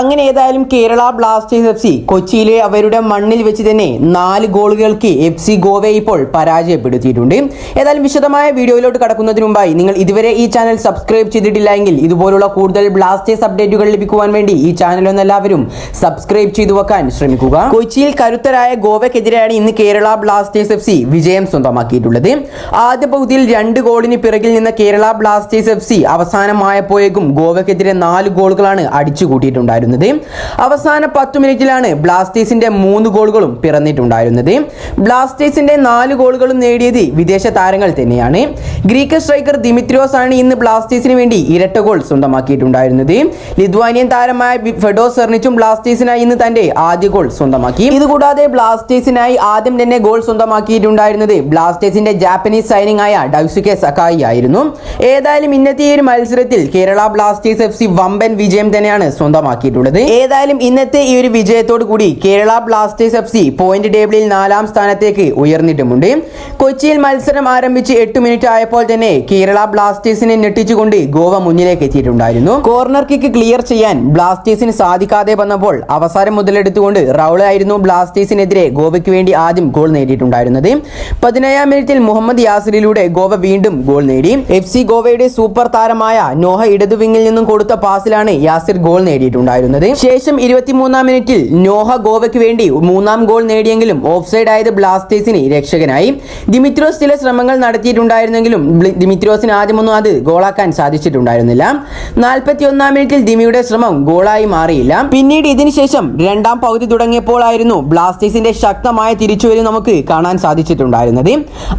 അങ്ങനെ ഏതായാലും Kerala Blasters FC കൊച്ചിയിലെ അവരുടെ മണ്ണിൽ വെച്ച് തന്നെ 4 ഗോളുകൾക്ക് FC ഗോവയെ ഇപ്പോൾ പരാജയപ്പെടുത്തിയിട്ടുണ്ട്. ഏതായാലും വിശദമായ വീഡിയോയിലോട്ട് കടക്കുന്നതിന് മുമ്പായി നിങ്ങൾ ഇതുവരെ ഈ ചാനൽ സബ്സ്ക്രൈബ് ചെയ്തിട്ടില്ല എങ്കിൽ ഇതുപോലുള്ള കൂടുതൽ ബ്ലാസ്റ്റേഴ്സ് അപ്ഡേറ്റുകൾ ലഭിക്കുവാൻ വേണ്ടി ഈ ചാനൽ ഒന്ന് എല്ലാവരും സബ്സ്ക്രൈബ് ചെയ്തു വെക്കാൻ ശ്രമിക്കുക. കൊച്ചിയിൽ കരുത്തരായ ഗോവയ്ക്കെതിരെയാണ് ഇന്ന് കേരള ബ്ലാസ്റ്റേഴ്സ് FC വിജയം സ്വന്തമാക്കിയിട്ടുള്ളത്. ആദ്യ പകുതിയിൽ 2 ഗോളിന് പിറകിൽ നിന്ന കേരള ബ്ലാസ്റ്റേഴ്സ് FC അവസാനമായപ്പോഴേക്കും ഗോവയ്ക്കെതിരെ 4 ഗോളുകളാണ് അടിച്ചു കൂട്ടിയിട്ടുണ്ടായിരുന്നത്. അവസാന 10 മിനിറ്റിലാണ് ബ്ലാസ്റ്റേഴ്സിന്റെ 3 ഗോളുകളും പിറന്നിട്ടുണ്ടായിരുന്നത്. ബ്ലാസ്റ്റേഴ്സിന്റെ 4 ഗോളുകളും നേടിയത് വിദേശ താരങ്ങൾ തന്നെയാണ്. ഗ്രീക്ക് സ്ട്രൈക്കർ ദിമിത്രിയോസ് ആണ് ഇന്ന് ബ്ലാസ്റ്റേഴ്സിന് വേണ്ടി ഇരട്ട ഗോൾ സ്വന്തമാക്കിയിട്ടുണ്ടായിരുന്നത്. ലിത്വാനിയൻ താരമായ ഫെഡോ സെർണിച്ചും ബ്ലാസ്റ്റേഴ്സിനായി ഇന്ന് തന്റെ ആദ്യ ഗോൾ സ്വന്തമാക്കി. ഇതുകൂടാതെ ബ്ലാസ്റ്റേഴ്സിനായി ആദ്യം തന്നെ ഗോൾ സ്വന്തമാക്കിയിട്ടുണ്ടായിരുന്നത് ബ്ലാസ്റ്റേഴ്സിന്റെ ജാപ്പനീസ് സൈനിങ് ആയ ഡൈസുകെ സക്കായി ആയിരുന്നു. ഏതായാലും ഇന്നത്തെ ഈ ഒരു മത്സരത്തിൽ കേരള ബ്ലാസ്റ്റേഴ്സ് FC വമ്പൻ വിജയം തന്നെയാണ് സ്വന്തമാക്കിയിട്ടുള്ളത്. ഏതായാലും ഇന്നത്തെ ഈ ഒരു വിജയത്തോടു കൂടി കേരള ബ്ലാസ്റ്റേഴ്സ് FC പോയിന്റ് ടേബിളിൽ 4ാം സ്ഥാനത്തേക്ക് ഉയർന്നിട്ടുമുണ്ട്. കൊച്ചിയിൽ മത്സരം ആരംഭിച്ച് 8 മിനിറ്റ് ആയപ്പോൾ തന്നെ കേരള ബ്ലാസ്റ്റേഴ്സിനെ ഞെട്ടിച്ചുകൊണ്ട് ഗോവ മുന്നിലേക്ക് എത്തിയിട്ടുണ്ടായിരുന്നു. കോർണർ കിക്ക് ക്ലിയർ ചെയ്യാൻ ബ്ലാസ്റ്റേഴ്സിന് സാധിക്കാതെ വന്നപ്പോൾ അവസരം മുതലെടുത്തുകൊണ്ട് റൗൾ ആയിരുന്നു ബ്ലാസ്റ്റേഴ്സിനെതിരെ ഗോവയ്ക്ക് വേണ്ടി ആദ്യം ഗോൾ നേടിയിട്ടുണ്ടായിരുന്നത്. 17ാം മിനിറ്റിൽ മുഹമ്മദ് യാസിറിലൂടെ ഗോവ വീണ്ടും ഗോൾ നേടി. FC ഗോവയുടെ സൂപ്പർ താരമായ നോഹ ഇടതു വിങ്ങിൽ നിന്നും കൊടുത്ത പാസിലാണ് യാസിർ ഗോൾ നേടിയിട്ടുണ്ടായിരുന്നത്. ശേഷം 23ാം മിനിറ്റിൽ നോഹ ഗോവയ്ക്ക് വേണ്ടി 3ാം ഗോൾ നേടിയെങ്കിലും ഓഫ്സൈഡ് ആയത് ബ്ലാസ്റ്റേഴ്സിന് രക്ഷകനായി. ദിമിത്രിയോസ് ചില ശ്രമങ്ങൾ നടത്തിയിട്ടുണ്ടായിരുന്നെങ്കിലും ദിമിത്രിയോസിന് ആദ്യമൊന്നും അത് ഗോളാക്കാൻ സാധിച്ചിട്ടുണ്ടായിരുന്നില്ല. 41ാം മിനിറ്റിൽ ദിമിയുടെ ശ്രമം ഗോളായി മാറിയില്ല. പിന്നീട് ഇതിനുശേഷം 2ാം പകുതി തുടങ്ങിയപ്പോഴായിരുന്നു ബ്ലാസ്റ്റേഴ്സിന്റെ ശക്തമായ തിരിച്ചുവരവ് നമുക്ക് കാണാൻ സാധിച്ചിട്ടുണ്ടായിരുന്നത്.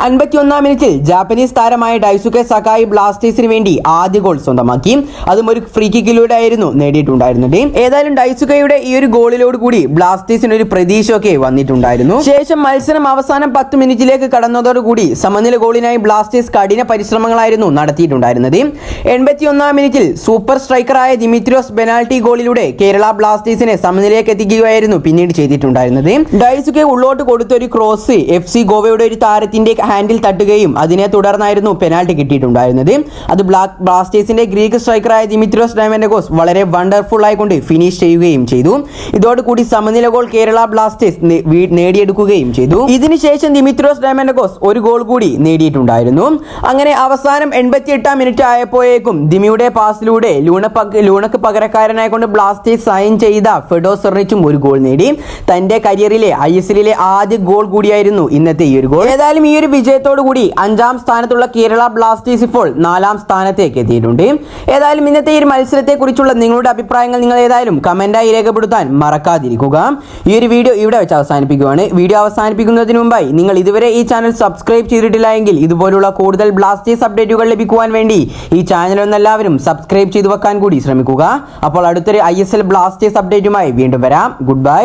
51ാം മിനിറ്റിൽ ജാപ്പനീസ് താരമായ ഡൈസുകെ സക്കായി ബ്ലാസ്റ്റേഴ്സിന് വേണ്ടി ആദ്യ ഗോൾ സ്വന്തമാക്കി. അതും ഒരു ഫ്രീ കിക്കിലൂടെ ആയിരുന്നു നേടിയിട്ടുണ്ടായിരുന്നത്. ഏതായാലും ഡൈസുകയുടെ ഈ ഒരു ഗോളിലോട് കൂടി ബ്ലാസ്റ്റേഴ്സിന് ഒരു പ്രതീക്ഷയൊക്കെ വന്നിട്ടുണ്ടായിരുന്നു. ശേഷം മത്സരം അവസാനം 10 മിനിറ്റിലേക്ക് കടന്നതോടുകൂടി സമനില ഗോളിനായി ബ്ലാസ്റ്റേഴ്സ് കഠിന പരിശ്രമങ്ങളായിരുന്നു നടത്തിയിട്ടുണ്ടായിരുന്നത്. 81ാം മിനിറ്റിൽ സൂപ്പർ സ്ട്രൈക്കറായ ദിമിത്രിയോസ് പെനാൽറ്റി ഗോളിലൂടെ കേരള ബ്ലാസ്റ്റേഴ്സിനെ സമനിലയിലേക്ക് എത്തിക്കുകയായിരുന്നു പിന്നീട് ചെയ്തിട്ടുണ്ടായിരുന്നത്. ഡൈസുകെ ഉള്ളോട്ട് കൊടുത്ത ഒരു ക്രോസ് FC ഗോവയുടെ ഒരു താരത്തിന്റെ ഹാൻഡിൽ തട്ടുകയും അതിനെ തുടർന്നായിരുന്നു പെനാൽറ്റി കിട്ടിയിട്ടുണ്ടായിരുന്നത്. അത് ബ്ലാസ്റ്റേഴ്സിന്റെ ഗ്രീക്ക് സ്ട്രൈക്കറായ ദിമിത്രിയോസ് ഡയമൻഡഗോസ് വളരെ വണ്ടർഫുൾ ആയിക്കൊണ്ട് ഫിനിഷ് ചെയ്യുകയും ചെയ്തു. ഇതോടുകൂടി സമനില ഗോൾ കേരള ബ്ലാസ്റ്റേഴ്സ് നേടിയെടുക്കുകയും ചെയ്തു. ഇതിനുശേഷം ദിമിത്രിയോസ് ഡയമൻഡഗോസ് ഒരു ഗോൾ കൂടി നേടിയിട്ടുണ്ടായിരുന്നു. അങ്ങനെ അവസാനം 88ാം മിനിറ്റ് ആയപ്പോഴേക്കും ദിമിയുടെ പാസിലൂടെ ലൂണക്ക് പകരക്കാരനായിക്കൊണ്ട് ബ്ലാസ്റ്റേഴ്സ് സൈൻ ചെയ്ത ഫെഡോ സെർണിച്ചും ഒരു ഗോൾ നേടി. തന്റെ കരിയറിലെ ISLിലെ ആദ്യ ഗോൾ കൂടിയായിരുന്നു ഇന്നത്തെ ഈ ഒരു ഗോൾ. ഏതായാലും ഈ ഒരു വിജയത്തോടു കൂടി 5ാം സ്ഥാനത്തുള്ള കേരള ബ്ലാസ്റ്റേഴ്സ് ഇപ്പോൾ 4ാം സ്ഥാനത്തേക്ക് എത്തിയിട്ടുണ്ട്. ഏതായാലും ഇന്നത്തെ ഈ ഒരു മത്സരത്തെ കുറിച്ചുള്ള നിങ്ങളുടെ അഭിപ്രായങ്ങൾ നിങ്ങൾ ഏതായാലും കമന്റായി രേഖപ്പെടുത്താൻ മറക്കാതിരിക്കുക. ഈ ഒരു വീഡിയോ ഇവിടെ വെച്ച് അവസാനിപ്പിക്കുകയാണ്. വീഡിയോ അവസാനിപ്പിക്കുന്നതിന് മുമ്പായി നിങ്ങൾ ഇതുവരെ ഈ ചാനൽ സബ്സ്ക്രൈബ് ചെയ്തിട്ടില്ല എങ്കിൽ ഇതുപോലുള്ള കൂടുതൽ ബ്ലാസ്റ്റേഴ്സ് അപ്ഡേറ്റുകൾ ലഭിക്കുവാൻ വേണ്ടി ഈ ചാനൽ ഒന്ന് എല്ലാവരും സബ്സ്ക്രൈബ് ചെയ്തു വെക്കാൻ കൂടി ശ്രമിക്കുക. അപ്പോൾ അടുത്തൊരു ISL ബ്ലാസ്റ്റേഴ്സ് അപ്ഡേറ്റുമായി വീണ്ടും വരാം. Good bye.